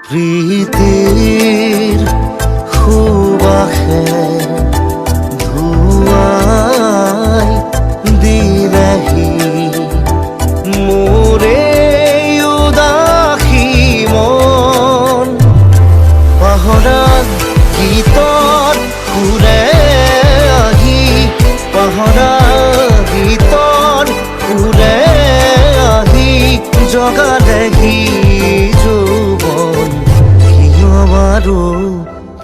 प्रीतिर सुबासे धुआई दिलेहि मोरे उदासी मन पाहरा गीतर सुरे आहि पाहरा गीतर सुरे आहि जगालेहि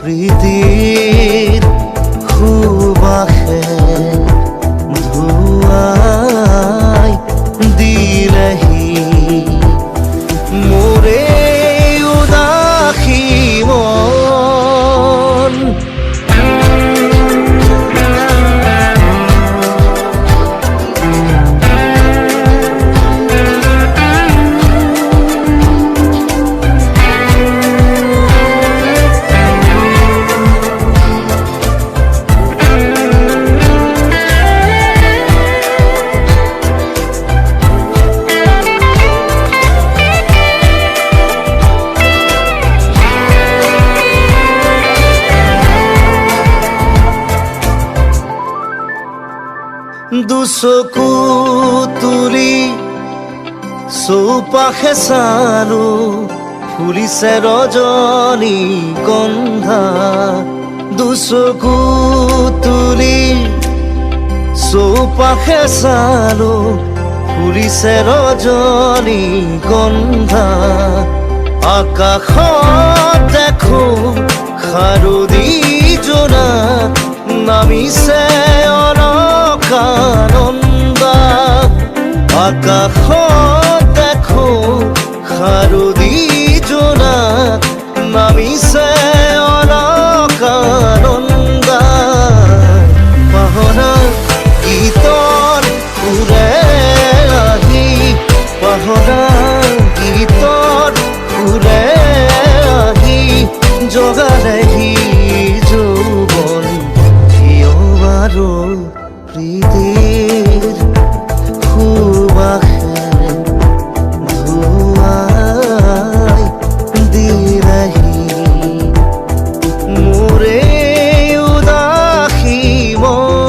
प्रीतिर सुबासे धुआई दिलेहि मोरे उदासी मन দুচকু তুলি চৌপাশে চালো ফুলিছে ৰজনী গন্ধা দুচকু তুলি চৌপাশে চালো ফুলিছে ৰজনী গন্ধা আকাশত দেখো শাৰদী জোনা নামিছে আনন্দা আকাশত দেখো শাৰদী জোনা নামিছে অলকানন্দা পাহৰা গীতৰ সুৰে আহি পাহৰা গীতৰ সুৰে আহি জগালেহি যৌৱন কিয় বাৰু প্ৰীতিৰ সুবাসে ধুৱাই দিলেহি মোৰে উদাসী মন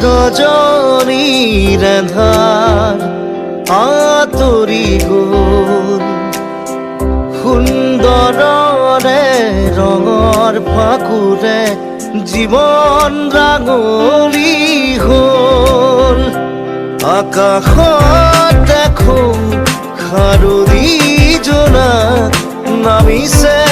ৰজনীৰ এন্ধাৰ আঁতৰি গ'ল সুন্দৰৰে ৰঙৰ ফাকুৰে জীৱন ৰাঙলী হ'ল আকাশত দেখো শাৰদী জোনা নামিছে